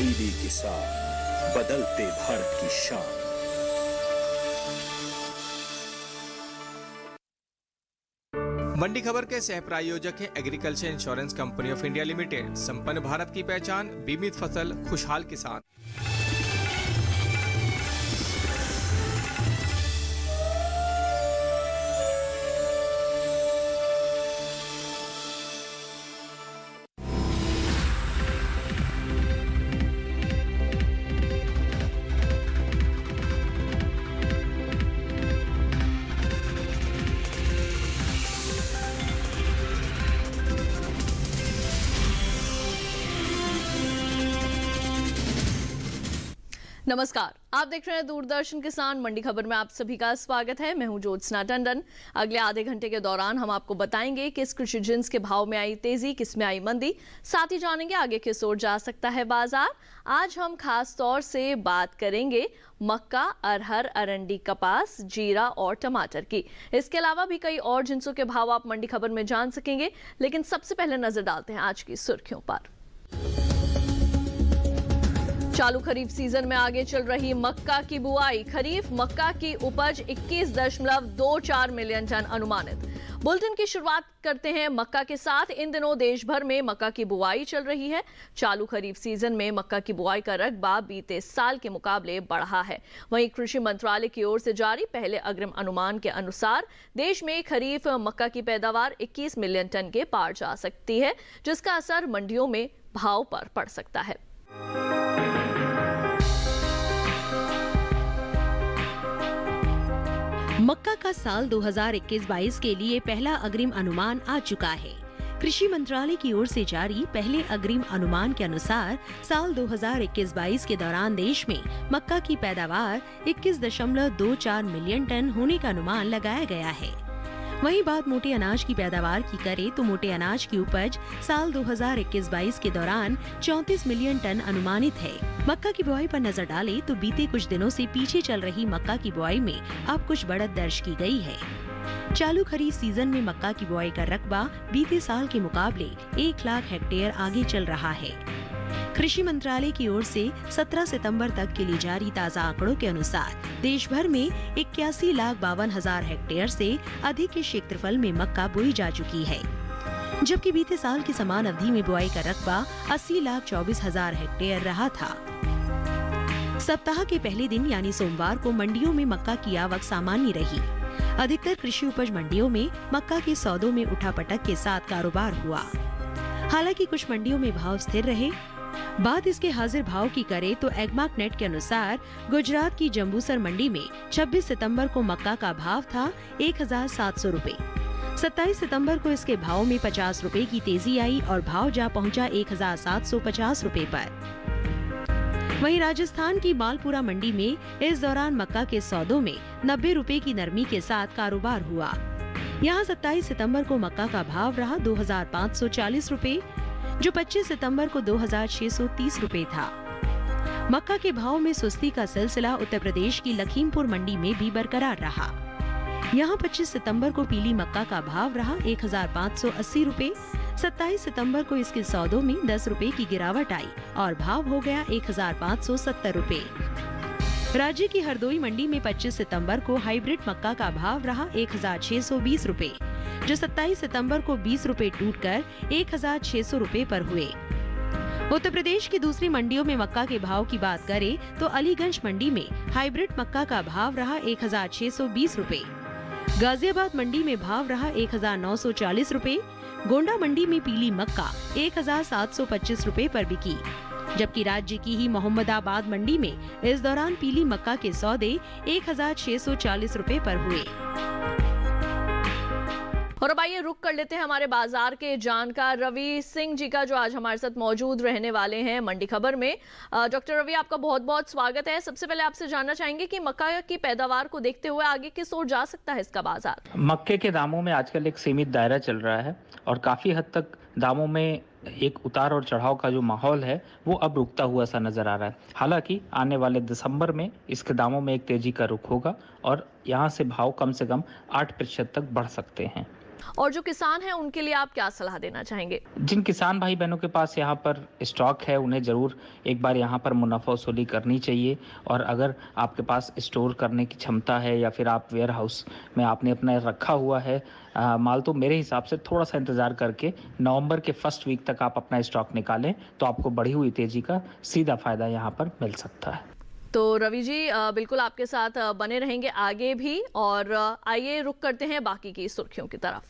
तब्दीली के साथ बदलते भारत की शान। मंडी खबर के सह प्रायोजक हैं agriculture insurance company of India limited. संपन्न भारत की पहचान, बीमित फसल, खुशहाल किसान। नमस्कार, आप देख रहे हैं दूरदर्शन किसान। मंडी खबर में आप सभी का स्वागत है। मैं हूं ज्योत्सना टंडन। अगले आधे घंटे के दौरान हम आपको बताएंगे किस कृषि जिन्स के भाव में आई तेजी, किस में आई मंदी। साथ ही जानेंगे आगे किस ओर जा सकता है बाजार। आज हम खास तौर से बात करेंगे मक्का, अरहर, अरंडी, कपास, जीरा और टमाटर की। इसके अलावा भी कई और जिन्सों के भाव आप मंडी खबर में जान सकेंगे। लेकिन सबसे पहले नजर डालते हैं आज की सुर्खियों पर। चालू खरीफ सीजन में आगे चल रही मक्का की बुआई। खरीफ मक्का की उपज 21.24 मिलियन टन अनुमानित। बुलेटिन की शुरुआत करते हैं मक्का के साथ। इन दिनों देश भर में मक्का की बुआई चल रही है। चालू खरीफ सीजन में मक्का की बुआई का रकबा बीते साल के मुकाबले बढ़ा है। वहीं कृषि मंत्रालय की ओर से जारी पहले अग्रिम अनुमान के अनुसार देश में खरीफ मक्का की पैदावार 21 मिलियन टन के पार जा सकती है, जिसका असर मंडियों में भाव पर पड़ सकता है। मक्का का साल 2021-22 के लिए पहला अग्रिम अनुमान आ चुका है। कृषि मंत्रालय की ओर से जारी पहले अग्रिम अनुमान के अनुसार साल 2021-22 के दौरान देश में मक्का की पैदावार 21.24 मिलियन टन होने का अनुमान लगाया गया है। वहीं बात मोटे अनाज की पैदावार की करे तो मोटे अनाज की उपज साल 2021-22 के दौरान 34 मिलियन टन अनुमानित है। मक्का की बुआई पर नजर डालें तो बीते कुछ दिनों से पीछे चल रही मक्का की बुआई में अब कुछ बढ़त दर्ज की गई है। चालू खरीफ सीजन में मक्का की बुआई का रकबा बीते साल के मुकाबले 1 लाख हेक्टेयर आगे चल रहा है। कृषि मंत्रालय की ओर से 17 सितंबर तक के लिए जारी ताज़ा आंकड़ों के अनुसार देश भर में 81,52,000 हेक्टेयर से अधिक के क्षेत्रफल में मक्का बोई जा चुकी है, जबकि बीते साल की समान अवधि में बुआई का रकबा 80,24,000 हेक्टेयर रहा था। सप्ताह के पहले दिन यानी सोमवार को मंडियों में मक्का की आवक सामान्य रही। अधिकतर कृषि उपज मंडियों में मक्का के सौदों में उठापटक के साथ कारोबार हुआ। हालांकि कुछ मंडियों में भाव स्थिर रहे। बात इसके हाजिर भाव की करे तो एग्मार्क नेट के अनुसार गुजरात की जंबूसर मंडी में 26 सितंबर को मक्का का भाव था 1,700 रुपए। 27 सितंबर को इसके भाव में 50 रुपए की तेजी आई और भाव जा पहुंचा 1,750 रुपए पर। वहीं राजस्थान की मालपुरा मंडी में इस दौरान मक्का के सौदों में 90 रुपए की नरमी के साथ कारोबार हुआ। यहाँ 27 सितंबर को मक्का का भाव रहा 2,540 रुपए, जो 25 सितंबर को 2,630 रुपए था। मक्का के भाव में सुस्ती का सिलसिला उत्तर प्रदेश की लखीमपुर मंडी में भी बरकरार रहा। यहाँ 25 सितंबर को पीली मक्का का भाव रहा 1,580 रुपए। 27 सितंबर को इसके सौदों में 10 रुपए की गिरावट आई और भाव हो गया 1,570 रुपए। राज्य की हरदोई मंडी में 25 सितंबर को हाइब्रिड मक्का का भाव रहा 1,620 रुपए, जो 27 सितंबर को 20 रुपए टूटकर 1,600 रुपए पर हुए। उत्तर प्रदेश की दूसरी मंडियों में मक्का के भाव की बात करें तो अलीगंज मंडी में हाइब्रिड मक्का का भाव रहा 1,620 रुपए। गाजियाबाद मंडी में भाव रहा 1,940 रुपए। गोंडा मंडी में पीली मक्का 1,725 रुपए पर बिकी, जबकि राज्य की ही मोहम्मदाबाद मंडी में इस दौरान पीली मक्का के सौदे 1,640 रुपए पर हुए। और अब आइए रुक कर लेते हैं हमारे बाजार के जानकार रवि सिंह जी का, जो आज हमारे साथ मौजूद रहने वाले हैं मंडी खबर में। डॉक्टर रवि, आपका बहुत बहुत स्वागत है। सबसे पहले आपसे जानना चाहेंगे कि मक्का की पैदावार को देखते हुए आगे किस ओर जा सकता है इसका बाजार? मक्के के दामों में आजकल एक सीमित दायरा चल रहा है और काफ़ी हद तक दामों में एक उतार और चढ़ाव का जो माहौल है वो अब रुकता हुआ सा नजर आ रहा है। हालांकि आने वाले दिसंबर में इसके दामों में एक तेजी का रुख होगा और यहाँ से भाव कम से कम 8% तक बढ़ सकते हैं। और जो किसान हैं उनके लिए आप क्या सलाह देना चाहेंगे? जिन किसान भाई बहनों के पास यहाँ पर स्टॉक है उन्हें ज़रूर एक बार यहाँ पर मुनाफा वसूली करनी चाहिए। और अगर आपके पास स्टोर करने की क्षमता है या फिर आप वेयर हाउस में आपने अपना रखा हुआ है माल, तो मेरे हिसाब से थोड़ा सा इंतज़ार करके नवंबर के फर्स्ट वीक तक आप अपना स्टॉक निकालें तो आपको बढ़ी हुई तेज़ी का सीधा फ़ायदा यहाँ पर मिल सकता है। तो रवि जी बिल्कुल आपके साथ बने रहेंगे आगे भी, और आइए रुक करते हैं बाकी की सुर्खियों की तरफ।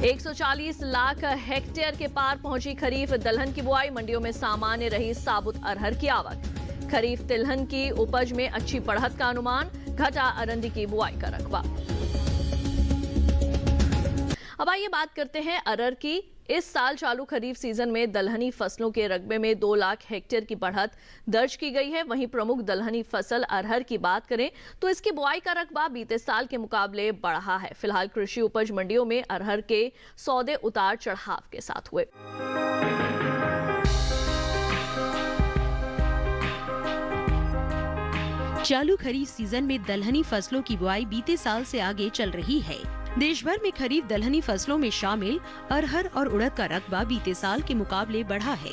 140 लाख हेक्टेयर के पार पहुंची खरीफ दलहन की बुआई, मंडियों में सामान्य रही साबुत अरहर की आवक। खरीफ तिलहन की उपज में अच्छी बढ़त का अनुमान, घटा अरंडी की बुआई का रकबा। अब आइए बात करते हैं अरहर की। इस साल चालू खरीफ सीजन में दलहनी फसलों के रकबे में 2 लाख हेक्टेयर की बढ़त दर्ज की गई है। वहीं प्रमुख दलहनी फसल अरहर की बात करें तो इसकी बुआई का रकबा बीते साल के मुकाबले बढ़ा है। फिलहाल कृषि उपज मंडियों में अरहर के सौदे उतार चढ़ाव के साथ हुए। चालू खरीफ सीजन में दलहनी फसलों की बुआई बीते साल से आगे चल रही है। देश भर में खरीफ दलहनी फसलों में शामिल अरहर और उड़द का रकबा बीते साल के मुकाबले बढ़ा है।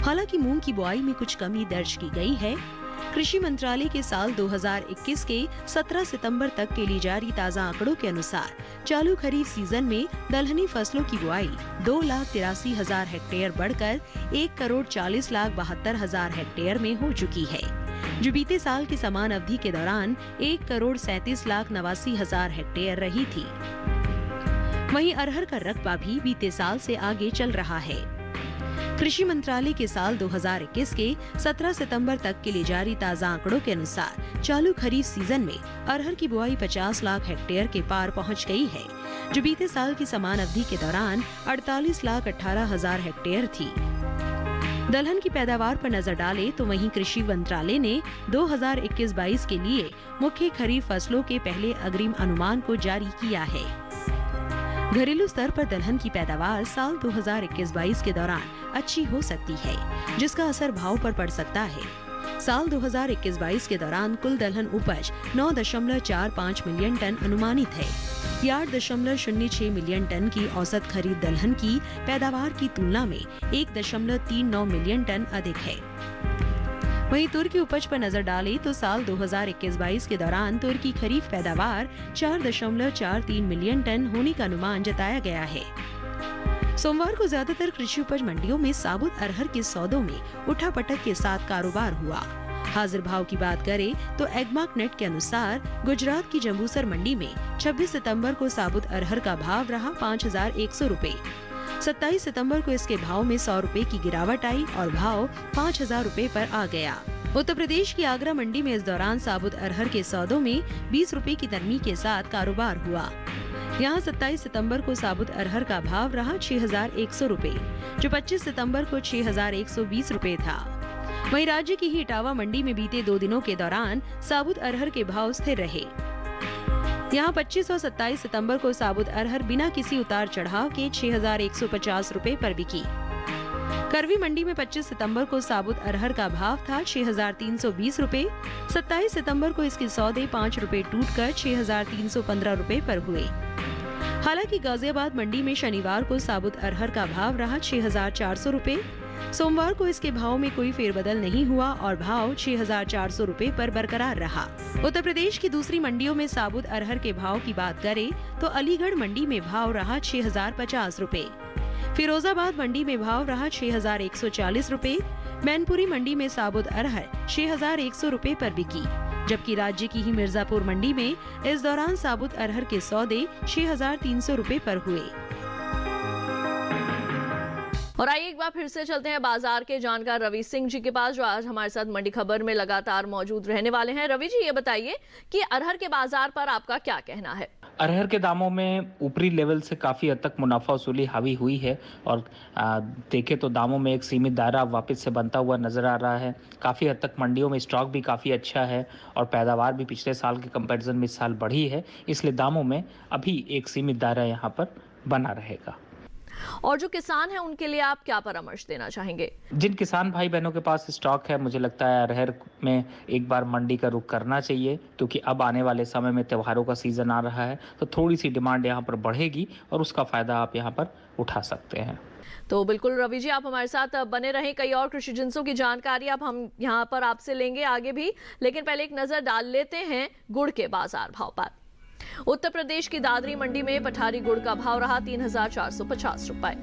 हालांकि मूंग की बुआई में कुछ कमी दर्ज की गई है। कृषि मंत्रालय के साल 2021 के 17 सितंबर तक के लिए जारी ताज़ा आंकड़ों के अनुसार चालू खरीफ सीजन में दलहनी फसलों की बुआई 2,83,000 हेक्टेयर बढ़कर 1,40,72,000 हेक्टेयर में हो चुकी है, जो बीते साल की समान अवधि के दौरान 1,37,89,000 हेक्टेयर रही थी। वहीं अरहर का रकबा भी बीते साल से आगे चल रहा है। कृषि मंत्रालय के साल 2021 के 17 सितंबर तक के लिए जारी ताज़ा आंकड़ों के अनुसार चालू खरीफ सीजन में अरहर की बुआई 50 लाख हेक्टेयर के पार पहुंच गई है, जो बीते साल की समान अवधि के दौरान 48,18,000 हेक्टेयर थी। दलहन की पैदावार पर नजर डालें तो वहीं कृषि मंत्रालय ने 2021-22 के लिए मुख्य खरीफ फसलों के पहले अग्रिम अनुमान को जारी किया है। घरेलू स्तर पर दलहन की पैदावार साल 2021-22 के दौरान अच्छी हो सकती है, जिसका असर भाव पर पड़ सकता है। साल 2021-22 के दौरान कुल दलहन उपज 9.45 मिलियन टन अनुमानित है। 8.06 मिलियन टन की औसत खरीद दलहन की पैदावार की तुलना में 1.39 मिलियन टन अधिक है। वहीं तुर की उपज पर नजर डालें तो साल 2021-22 के दौरान तुर की खरीफ पैदावार 4.43 मिलियन टन होने का अनुमान जताया गया है। सोमवार को ज्यादातर कृषि उपज मंडियों में साबुत अरहर के सौदों में उठापटक के साथ कारोबार हुआ। हाजिर भाव की बात करें तो एग्मार्क नेट के अनुसार गुजरात की जंबूसर मंडी में 26 सितंबर को साबुत अरहर का भाव रहा 5,100 रुपए। 27 सितंबर को इसके भाव में 100 रुपए की गिरावट आई और भाव 5,000 रुपए पर आ गया। उत्तर प्रदेश की आगरा मंडी में इस दौरान साबुत अरहर के सौदों में 20 रुपए की नरमी के साथ कारोबार हुआ। यहाँ 27 सितंबर को साबुत अरहर का भाव रहा 6,100 रुपए, जो 25 सितंबर को 6,120 रुपए था। वहीं राज्य की ही इटावा मंडी में बीते 2 दिनों के दौरान साबुत अरहर के भाव स्थिर रहे। यहाँ 25 और 27 सितंबर को साबुत अरहर बिना किसी उतार चढ़ाव के 6,150 रुपए पर बिकी। करवी मंडी में 25 सितंबर को साबुत अरहर का भाव था 6,320 रुपए। 27 सितंबर को इसके सौदे 5 रुपए टूटकर 6,315 रुपए पर हुए। हालांकि गाजियाबाद मंडी में शनिवार को साबुत अरहर का भाव रहा 6,400 रुपए। सोमवार को इसके भाव में कोई फेरबदल नहीं हुआ और भाव 6,400 रुपए पर बरकरार रहा। उत्तर प्रदेश की दूसरी मंडियों में साबुत अरहर के भाव की बात करें तो अलीगढ़ मंडी में भाव रहा 6,050 रुपए। फिरोजाबाद मंडी में भाव रहा 6,140 रुपए। मैनपुरी मंडी में साबुत अरहर 6,100 रुपए पर बिकी, जबकि राज्य की ही मिर्जापुर मंडी में इस दौरान साबुत अरहर के सौदे 6,300 रुपए पर हुए। और आइए एक बार फिर से चलते हैं बाजार के जानकार रवि सिंह जी के पास, जो आज हमारे साथ मंडी खबर में लगातार मौजूद रहने वाले हैं। रवि जी, ये बताइए कि अरहर के बाजार पर आपका क्या कहना है? अरहर के दामों में ऊपरी लेवल से काफ़ी हद तक मुनाफा वसूली हावी हुई है और देखें तो दामों में एक सीमित दायरा वापस से बनता हुआ नजर आ रहा है। काफ़ी हद तक मंडियों में स्टॉक भी काफ़ी अच्छा है और पैदावार भी पिछले साल के कंपैरिजन में इस साल बढ़ी है, इसलिए दामों में अभी एक सीमित दायरा यहाँ पर बना रहेगा। और जो किसान हैं उनके लिए आप क्या परामर्श देना चाहेंगे? जिन किसान भाई बहनों के पास स्टॉक है, मुझे लगता है अरहर में एक बार मंडी का रुख करना चाहिए, क्योंकि अब आने वाले समय में त्योहारों का सीजन आ रहा है, तो थोड़ी सी डिमांड यहाँ पर बढ़ेगी और उसका फायदा आप यहाँ पर उठा सकते हैं। तो बिल्कुल रवि जी, आप हमारे साथ बने रहें। कई और कृषि जिंसों की जानकारी अब हम यहाँ पर आपसे लेंगे आगे भी, लेकिन पहले एक नजर डाल लेते हैं गुड़ के बाजार भाव पर। उत्तर प्रदेश की दादरी मंडी में पठारी गुड़ का भाव रहा 3,450 रुपए।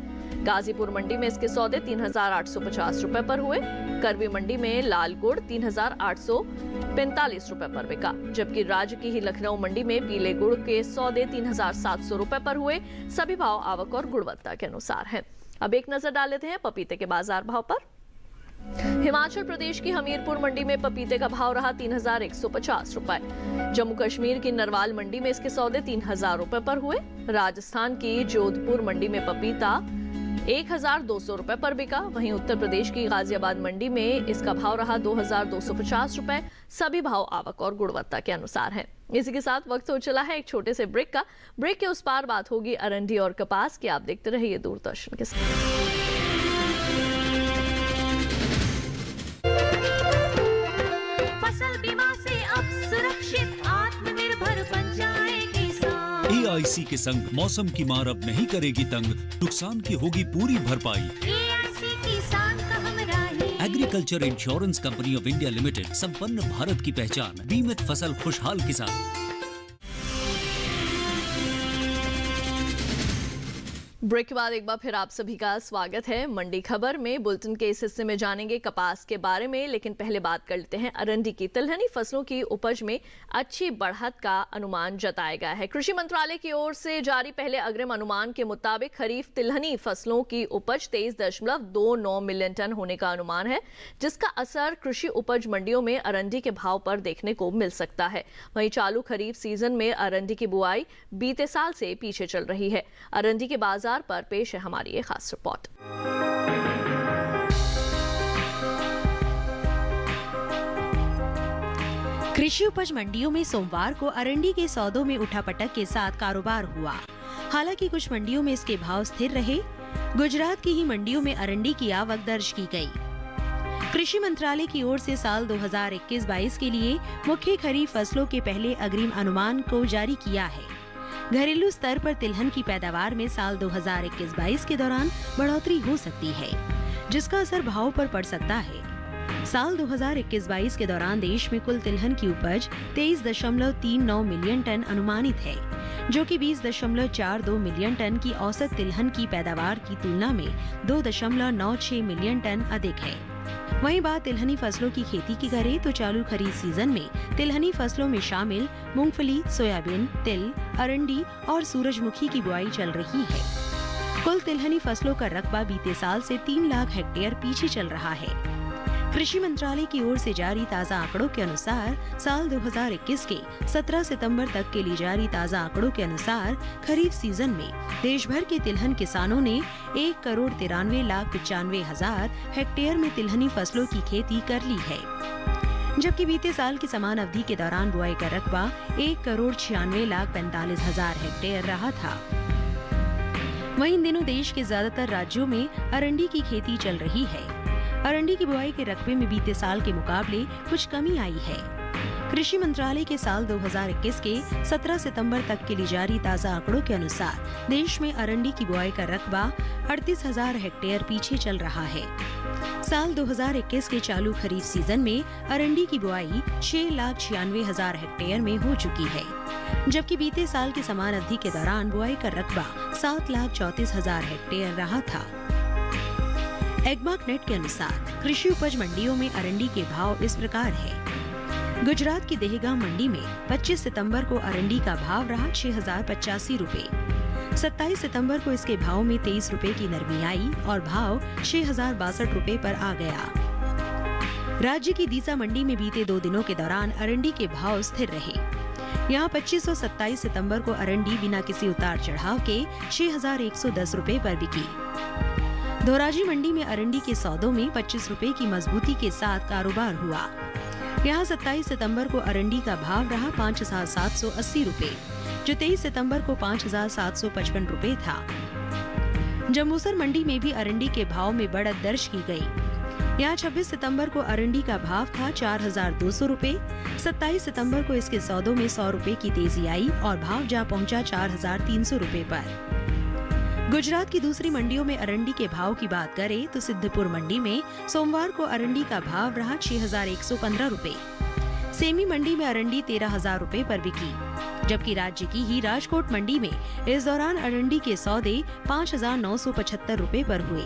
गाजीपुर मंडी में इसके सौदे 3,850 रुपए पर हुए। करवी मंडी में लाल गुड़ 3,845 रुपए पर बिका, जबकि राज्य की ही लखनऊ मंडी में पीले गुड़ के सौदे 3,700 रुपए पर हुए। सभी भाव आवक और गुणवत्ता के अनुसार हैं। अब एक नजर डाल लेते हैं पपीते के बाजार भाव पर। हिमाचल प्रदेश की हमीरपुर मंडी में पपीते का भाव रहा 3,150 रुपए। जम्मू कश्मीर की नरवाल मंडी में इसके सौदे 3,000 रुपए पर हुए। राजस्थान की जोधपुर मंडी में पपीता 1,200 रुपए पर बिका। वहीं उत्तर प्रदेश की गाजियाबाद मंडी में इसका भाव रहा 2,250 रुपए। सभी भाव आवक और गुणवत्ता के अनुसार हैं। इसी के साथ वक्त हो चला है एक छोटे से ब्रेक का। ब्रेक के उस पार बात होगी अरंडी और कपास की। आप देखते रहिए दूरदर्शन के साथ। फसल बीमा से अब सुरक्षित आत्मनिर्भर बन जाए किसान। AIC के संग मौसम की मार अब नहीं करेगी तंग, नुकसान की होगी पूरी भरपाई। AIC किसान का हमराही। Agriculture insurance company of India limited, संपन्न भारत की पहचान, बीमित फसल खुशहाल किसान। ब्रेक के बाद एक बार फिर आप सभी का स्वागत है। मंडी खबर में बुलेटिन के इस हिस्से में जानेंगे कपास के बारे में, लेकिन पहले बात कर लेते हैं अरंडी की। तिलहनी फसलों की उपज में अच्छी बढ़त का अनुमान जताया गया है। कृषि मंत्रालय की ओर से जारी पहले अग्रिम अनुमान के मुताबिक खरीफ तिलहनी फसलों की उपज 23.29 मिलियन टन होने का अनुमान है, जिसका असर कृषि उपज मंडियों में अरंडी के भाव पर देखने को मिल सकता है। वहीं चालू खरीफ सीजन में अरंडी की बुआई बीते साल से पीछे चल रही है। अरंडी के बाजार पर पेश है हमारी ये खास रिपोर्ट। कृषि उपज मंडियों में सोमवार को अरंडी के सौदों में उठापटक के साथ कारोबार हुआ। हालांकि कुछ मंडियों में इसके भाव स्थिर रहे। गुजरात की ही मंडियों में अरंडी की आवक दर्ज की गई। कृषि मंत्रालय की ओर से साल 2021-22 के लिए मुख्य खरीफ फसलों के पहले अग्रिम अनुमान को जारी किया है। घरेलू स्तर पर तिलहन की पैदावार में साल 2021-22 के दौरान बढ़ोतरी हो सकती है, जिसका असर भाव पर पड़ सकता है। साल 2021-22 के दौरान देश में कुल तिलहन की उपज 23.39 मिलियन टन अनुमानित है, जो कि 20.42 मिलियन टन की औसत तिलहन की पैदावार की तुलना में 2.96 मिलियन टन अधिक है। वहीं बात तिलहनी फसलों की खेती की करें तो चालू खरीफ सीजन में तिलहनी फसलों में शामिल मूंगफली, सोयाबीन, तिल, अरंडी और सूरजमुखी की बुआई चल रही है। कुल तिलहनी फसलों का रकबा बीते साल से 3 लाख हेक्टेयर पीछे चल रहा है। कृषि मंत्रालय की ओर से जारी ताज़ा आंकड़ों के अनुसार साल 2021 के 17 सितंबर तक के लिए जारी ताज़ा आंकड़ों के अनुसार खरीफ सीजन में देश भर के तिलहन किसानों ने 1,93,95,000 हेक्टेयर में तिलहनी फसलों की खेती कर ली है, जबकि बीते साल की समान अवधि के दौरान बुआई का रकबा 1,96,45,000 हेक्टेयर रहा था। वहीं इन दिनों देश के ज्यादातर राज्यों में अरंडी की खेती चल रही है। अरंडी की बुआई के रकबे में बीते साल के मुकाबले कुछ कमी आई है। कृषि मंत्रालय के साल 2021 के 17 सितंबर तक के लिए जारी ताज़ा आंकड़ों के अनुसार देश में अरंडी की बुआई का रकबा 38,000 हेक्टेयर पीछे चल रहा है। साल 2021 के चालू खरीफ सीजन में अरंडी की बुआई 6,96,000 हेक्टेयर में हो चुकी है, जबकि बीते साल की समान अवधि के दौरान बुआई का रकबा 7,34,000 हेक्टेयर रहा था। एग्मार्क नेट के अनुसार कृषि उपज मंडियों में अरंडी के भाव इस प्रकार है। गुजरात की देहगाम मंडी में 25 सितंबर को अरंडी का भाव रहा 6,085 रुपए। 27 सितंबर को इसके भाव में 23 रुपए की नरमी आई और भाव 6,062 रुपए पर आ गया। राज्य की दीसा मंडी में बीते 2 दिनों के दौरान अरंडी के भाव स्थिर रहे। यहाँ 25 और 27 सितंबर को अरंडी बिना किसी उतार चढ़ाव के 6,110 रुपए पर बिकी। धोराजी मंडी में अरंडी के सौदों में 25 रुपए की मजबूती के साथ कारोबार हुआ। यहाँ 27 सितंबर को अरंडी का भाव रहा 5,780 रुपए, जो 23 सितंबर को 5,755 रुपए था। जम्बूसर मंडी में भी अरंडी के भाव में बढ़त दर्ज की गई। यहाँ 26 सितंबर को अरंडी का भाव था 4,200 रुपए। 27 सितंबर को इसके सौदों में 100 रुपए की तेजी आई और भाव जा पहुंचा 4,300 रुपए पर। गुजरात की दूसरी मंडियों में अरंडी के भाव की बात करें तो सिद्धपुर मंडी में सोमवार को अरंडी का भाव रहा 6,115 रुपए। सेमी मंडी में अरंडी 13,000 रुपए पर बिकी, जबकि राज्य की ही राजकोट मंडी में इस दौरान अरंडी के सौदे 5,975 रुपए पर हुए।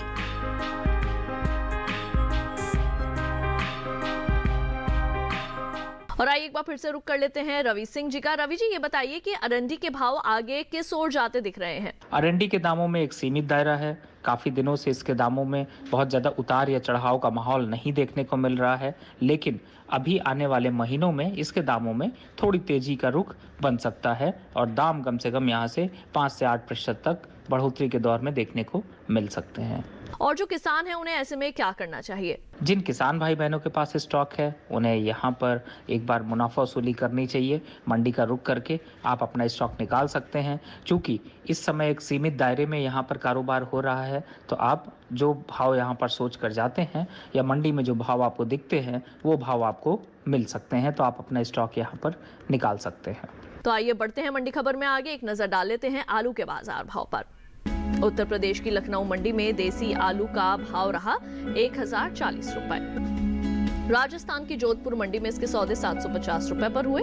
और आइए एक बार फिर से रुक कर लेते हैं रवि सिंह जी का। रवि जी, ये बताइए कि अरंडी के भाव आगे किस ओर जाते दिख रहे हैं? अरंडी के दामों में एक सीमित दायरा है। काफ़ी दिनों से इसके दामों में बहुत ज़्यादा उतार या चढ़ाव का माहौल नहीं देखने को मिल रहा है, लेकिन अभी आने वाले महीनों में इसके दामों में थोड़ी तेजी का रुख बन सकता है और दाम कम से कम यहाँ से 5 से 8% तक बढ़ोतरी के दौर में देखने को मिल सकते हैं। और जो किसान हैं उन्हें ऐसे में क्या करना चाहिए? जिन किसान भाई बहनों के पास स्टॉक है उन्हें यहाँ पर एक बार मुनाफा वसूली करनी चाहिए। मंडी का रुख करके आप अपना स्टॉक निकाल सकते हैं। चूँकि इस समय एक सीमित दायरे में यहाँ पर कारोबार हो रहा है, तो आप जो भाव यहाँ पर सोच कर जाते हैं या मंडी में जो भाव आपको दिखते हैं वो भाव आपको मिल सकते हैं, तो आप अपना स्टॉक यहाँ पर निकाल सकते हैं। तो आइए बढ़ते हैं मंडी खबर में आगे। एक नजर डाल लेते हैं आलू के बाजार भाव पर। उत्तर प्रदेश की लखनऊ मंडी में देसी आलू का भाव रहा 1,040 रुपए। राजस्थान की जोधपुर मंडी में इसके सौदे 750 रुपए पर हुए।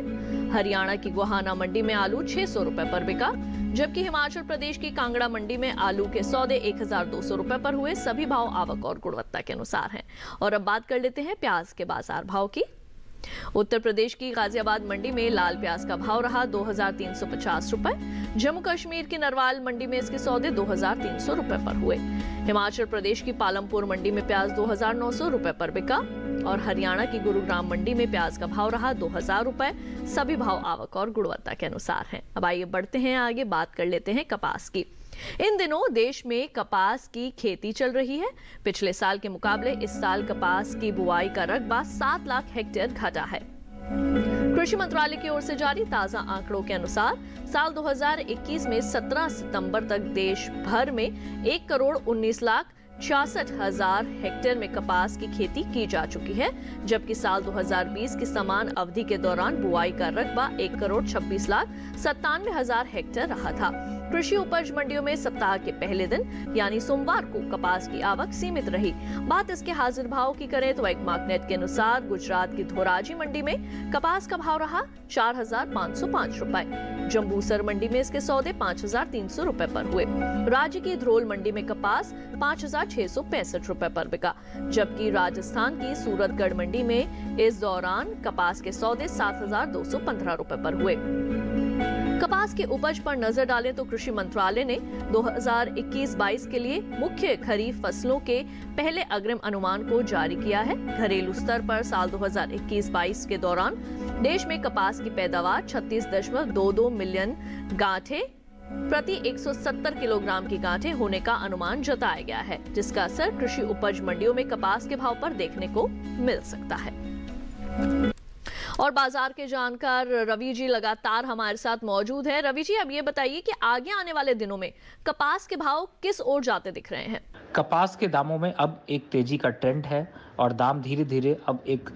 हरियाणा की गोहाना मंडी में आलू 600 रुपए पर बिका, जबकि हिमाचल प्रदेश की कांगड़ा मंडी में आलू के सौदे 1,200 रुपए पर हुए। सभी भाव आवक और गुणवत्ता के अनुसार हैं। और अब बात कर लेते हैं प्याज के बाजार भाव की। उत्तर प्रदेश की गाजियाबाद मंडी में लाल प्याज का भाव रहा 2,350 रुपए। जम्मू कश्मीर की नरवाल मंडी में इसके सौदे 2,300 रुपए पर हुए। हिमाचल प्रदेश की पालमपुर मंडी में प्याज 2,900 रुपए पर बिका और हरियाणा की गुरुग्राम मंडी में प्याज का भाव रहा 2,000 रुपए। सभी भाव आवक और गुणवत्ता के अनुसार हैं। अब आइए बढ़ते हैं आगे, बात कर लेते हैं कपास की। इन दिनों देश में कपास की खेती चल रही है। पिछले साल के मुकाबले इस साल कपास की बुआई का रकबा 7 लाख हेक्टेयर घटा है। कृषि मंत्रालय की ओर से जारी ताजा आंकड़ों के अनुसार साल 2021 में 17 सितंबर तक देश भर में 1,19,66,000 हेक्टेयर में कपास की खेती की जा चुकी है, जबकि साल 2020 की समान अवधि के दौरान बुआई का रकबा 1,26,97,000 हेक्टेयर रहा था। कृषि उपज मंडियों में सप्ताह के पहले दिन यानी सोमवार को कपास की आवक सीमित रही। बात इसके हाजिर भाव की करें तो एकमार्कनेट के अनुसार गुजरात की धोराजी मंडी में कपास का भाव रहा 4,505 रुपए। जम्बूसर मंडी में इसके सौदे 5,300 रुपए पर हुए। राज्य की ध्रोल मंडी में कपास 5,665 रुपए पर बिका, जबकि राजस्थान की सूरतगढ़ मंडी में इस दौरान कपास के सौदे 7,215 रुपए पर हुए। कपास की उपज पर नजर डालें तो कृषि मंत्रालय ने 2021-22 के लिए मुख्य खरीफ फसलों के पहले अग्रिम अनुमान को जारी किया है। घरेलू स्तर पर साल 2021-22 के दौरान देश में कपास की पैदावार 36.22 मिलियन गांठें प्रति 170 किलोग्राम की गांठें होने का अनुमान जताया गया है, जिसका असर कृषि उपज मंडियों में कपास के भाव पर देखने को मिल सकता है। और बाजार के जानकार रवि जी लगातार हमारे साथ मौजूद हैं। रवि जी, अब ये बताइए कि आगे आने वाले दिनों में कपास के भाव किस ओर जाते दिख रहे हैं? कपास के दामों में अब एक तेजी का ट्रेंड है और दाम धीरे धीरे अब एक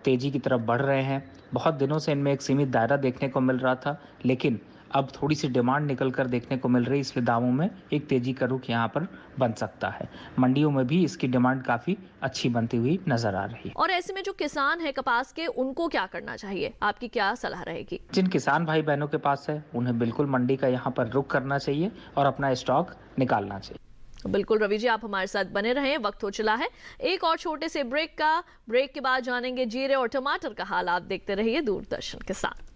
तेजी की तरफ बढ़ रहे हैं। बहुत दिनों से इनमें एक सीमित दायरा देखने को मिल रहा था, लेकिन अब थोड़ी सी डिमांड निकल कर देखने को मिल रही है, इसलिए दामों में एक तेजी का रुख यहाँ पर बन सकता है। मंडियों में भी इसकी डिमांड काफी अच्छी बनती हुई नजर आ रही है। और ऐसे में जो किसान है कपास के, उनको क्या करना चाहिए? आपकी क्या सलाह रहेगी? जिन किसान भाई बहनों के पास है उन्हें बिल्कुल मंडी का यहाँ पर रुख करना चाहिए और अपना स्टॉक निकालना चाहिए। बिल्कुल रवि जी, आप हमारे साथ बने रहें। वक्त हो चला है एक और छोटे से ब्रेक का। ब्रेक के बाद जानेंगे जीरे और टमाटर का हाल। आप देखते रहिए दूरदर्शन के साथ।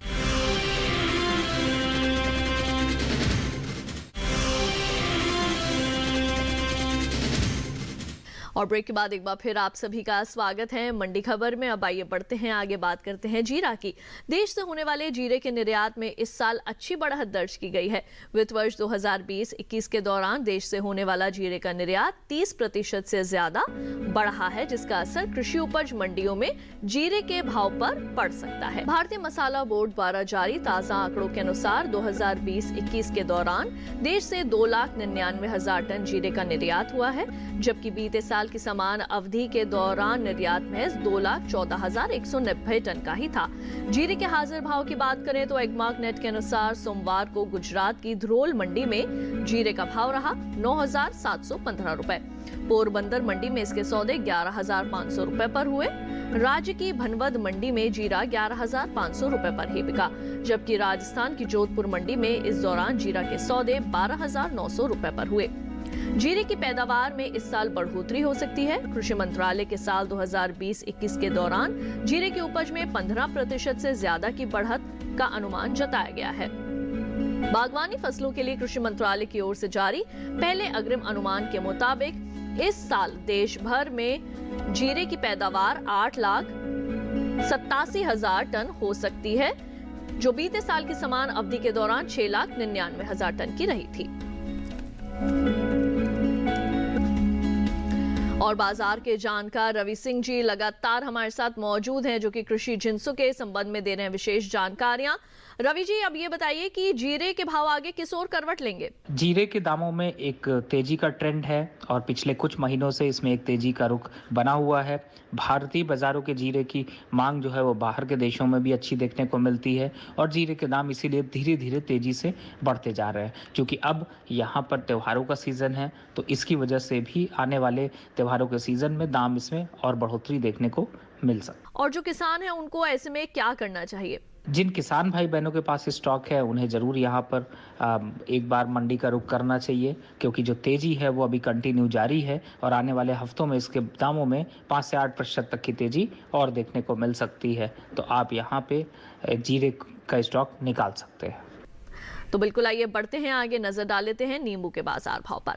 और ब्रेक के बाद एक बार फिर आप सभी का स्वागत है मंडी खबर में। अब आइए बढ़ते हैं आगे, बात करते हैं जीरा की। देश से होने वाले जीरे के निर्यात में इस साल अच्छी बढ़त दर्ज की गई है। वित्त वर्ष 2020-21 के दौरान देश से होने वाला जीरे का निर्यात 30% से ज्यादा बढ़ा है, जिसका असर कृषि उपज मंडियों में जीरे के भाव पर पड़ सकता है। भारतीय मसाला बोर्ड द्वारा जारी ताजा आंकड़ों के अनुसार 2020-21 के दौरान देश से 2,99,000 टन जीरे का निर्यात हुआ है, जबकि बीते साल की समान अवधि के दौरान निर्यात महज 2,14,190 टन का ही था। जीरे के हाजिर भाव की बात करें तो एगमार्क नेट के अनुसार सोमवार को गुजरात की ध्रोल मंडी में जीरे का भाव रहा 9,715 रुपए। पोरबंदर मंडी में इसके सौदे 11,500 रुपए पर हुए। राज्य की भनवद मंडी में जीरा 11,500 रुपए पर ही बिका, जबकि राजस्थान की जोधपुर मंडी में इस दौरान जीरा के सौदे 12,900 रुपए पर हुए। जीरे की पैदावार में इस साल बढ़ोतरी हो सकती है। कृषि मंत्रालय के साल 2020-21 के दौरान जीरे की उपज में 15% से ज्यादा की बढ़त का अनुमान जताया गया है। बागवानी फसलों के लिए कृषि मंत्रालय की ओर से जारी पहले अग्रिम अनुमान के मुताबिक इस साल देश भर में जीरे की पैदावार 8,87,000 टन हो सकती है, जो बीते साल की समान अवधि के दौरान 6,99,000 टन की रही थी। और बाजार के जानकार रवि सिंह जी लगातार हमारे साथ मौजूद हैं, जो कि कृषि जिंसों के संबंध में दे रहे हैं विशेष जानकारियां। रवि जी, अब ये बताइए कि जीरे के भाव आगे किस ओर करवट लेंगे? जीरे के दामों में एक तेजी का ट्रेंड है और पिछले कुछ महीनों से इसमें एक तेजी का रुख बना हुआ है। भारतीय बाजारों के जीरे की मांग जो है वो बाहर के देशों में भी अच्छी देखने को मिलती है और जीरे के दाम इसीलिए धीरे धीरे तेजी से बढ़ते जा रहे हैं। क्योंकि अब यहाँ पर त्योहारों का सीजन है, तो इसकी वजह से भी आने वाले त्योहारों के सीजन में दाम इसमें और बढ़ोतरी देखने को मिल सकती है। और जो किसान है उनको ऐसे में क्या करना चाहिए? जिन किसान भाई बहनों के पास स्टॉक है उन्हें जरूर यहाँ पर एक बार मंडी का रुख करना चाहिए, क्योंकि जो तेजी है वो अभी कंटिन्यू जारी है और आने वाले हफ्तों में इसके दामों में 5 से 8% तक की तेजी और देखने को मिल सकती है। तो आप यहाँ पे जीरे का स्टॉक निकाल सकते हैं। तो बिल्कुल, आइए बढ़ते हैं आगे, नजर डाल लेते हैं नींबू के बाजार भाव पर।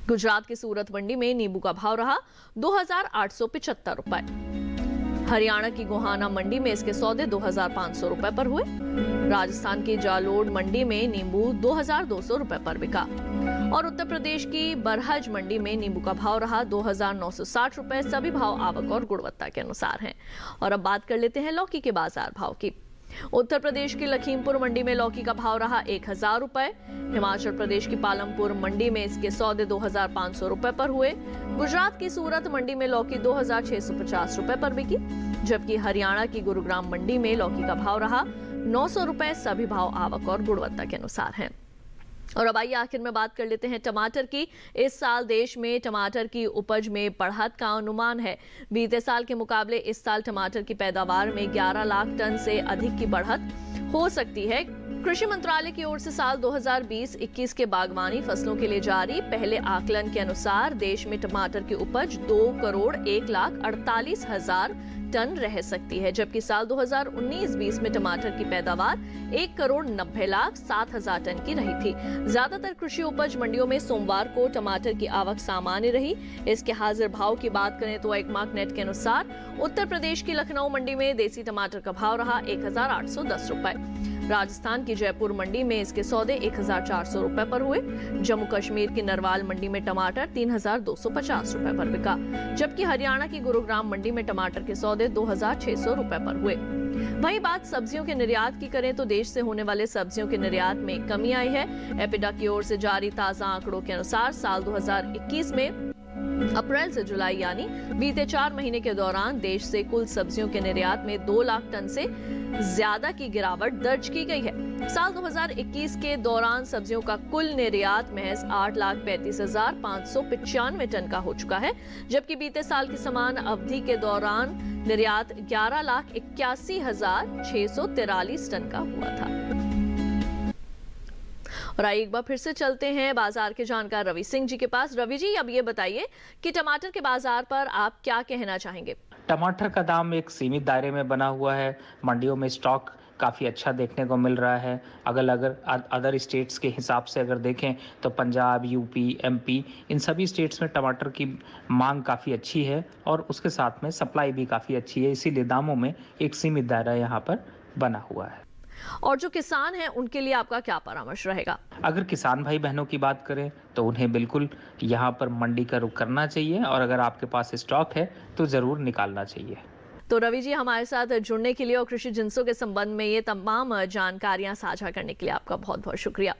गुजरात की सूरत मंडी में नींबू का भाव रहा 2,875 रुपए। हरियाणा की गोहाना मंडी में इसके सौदे 2,500 रुपए पर हुए। राजस्थान की जालोर मंडी में नींबू 2,200 रुपए पर बिका और उत्तर प्रदेश की बरहज मंडी में नींबू का भाव रहा 2,960 रुपए। सभी भाव आवक और गुणवत्ता के अनुसार हैं। और अब बात कर लेते हैं लौकी के बाजार भाव की। उत्तर प्रदेश की लखीमपुर मंडी में लौकी का भाव रहा 1,000 रुपए। हिमाचल प्रदेश की पालमपुर मंडी में इसके सौदे 2,500 रुपए पर हुए। गुजरात की सूरत मंडी में लौकी 2,650 रुपए पर बिकी, जबकि हरियाणा की गुरुग्राम मंडी में लौकी का भाव रहा 900 रुपए। सभी भाव आवक और गुणवत्ता के अनुसार हैं। और अब आइए आखिर में बात कर लेते हैं टमाटर की। इस साल देश में टमाटर की उपज में बढ़त का अनुमान है। बीते साल के मुकाबले इस साल टमाटर की पैदावार में 11 लाख टन से अधिक की बढ़त हो सकती है। कृषि मंत्रालय की ओर से साल 2020-21 के बागवानी फसलों के लिए जारी पहले आकलन के अनुसार देश में टमाटर की उपज 2,01,48,000 टन रह सकती है, जबकि साल 2019-20 में टमाटर की पैदावार 1,90,07,000 टन की रही थी। ज्यादातर कृषि उपज मंडियों में सोमवार को टमाटर की आवक सामान्य रही। इसके हाजिर भाव की बात करें तो एगमार्क नेट के अनुसार उत्तर प्रदेश की लखनऊ मंडी में देसी टमाटर का भाव रहा 1,810 रुपए। राजस्थान की जयपुर मंडी में इसके सौदे 1,400 रुपए पर हुए। जम्मू कश्मीर की नरवाल मंडी में टमाटर 3,250 रुपए पर बिका, जबकि हरियाणा की गुरुग्राम मंडी में टमाटर के सौदे 2,600 रुपए पर हुए। वहीं बात सब्जियों के निर्यात की करें तो देश से होने वाले सब्जियों के निर्यात में कमी आई है। एपिडा की ओर से जारी ताजा आंकड़ों के अनुसार साल 2021 में अप्रैल से जुलाई यानी बीते 4 महीने के दौरान देश से कुल सब्जियों के निर्यात में 2 लाख टन से ज्यादा की गिरावट दर्ज की गई है। साल 2021 के दौरान सब्जियों का कुल निर्यात महज 8,35,595 टन का हो चुका है, जबकि बीते साल की समान अवधि के दौरान निर्यात 11,81,643 टन का हुआ था। और आइए एक बार फिर से चलते हैं बाजार के जानकार रवि सिंह जी के पास। रवि जी, अब ये बताइए कि टमाटर के बाजार पर आप क्या कहना चाहेंगे? टमाटर का दाम एक सीमित दायरे में बना हुआ है। मंडियों में स्टॉक काफ़ी अच्छा देखने को मिल रहा है। अगर अदर स्टेट्स के हिसाब से अगर देखें तो पंजाब, यूपी, एमपी, इन सभी स्टेट्स में टमाटर की मांग काफ़ी अच्छी है और उसके साथ में सप्लाई भी काफ़ी अच्छी है, इसीलिए दामों में एक सीमित दायरा यहाँ पर बना हुआ है। और जो किसान हैं उनके लिए आपका क्या परामर्श रहेगा? अगर किसान भाई बहनों की बात करें तो उन्हें बिल्कुल यहाँ पर मंडी का रुख करना चाहिए और अगर आपके पास स्टॉक है तो ज़रूर निकालना चाहिए। तो रवि जी, हमारे साथ जुड़ने के लिए और कृषि जिंसों के संबंध में ये तमाम जानकारियां साझा करने के लिए आपका बहुत बहुत शुक्रिया।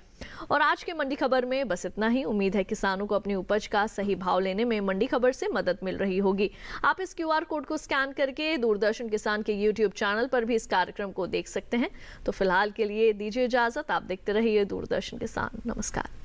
और आज के मंडी खबर में बस इतना ही। उम्मीद है किसानों को अपनी उपज का सही भाव लेने में मंडी खबर से मदद मिल रही होगी। आप इस QR कोड को स्कैन करके दूरदर्शन किसान के YouTube चैनल पर भी इस कार्यक्रम को देख सकते हैं। तो फिलहाल के लिए दीजिए इजाजत। आप देखते रहिए दूरदर्शन किसान। नमस्कार।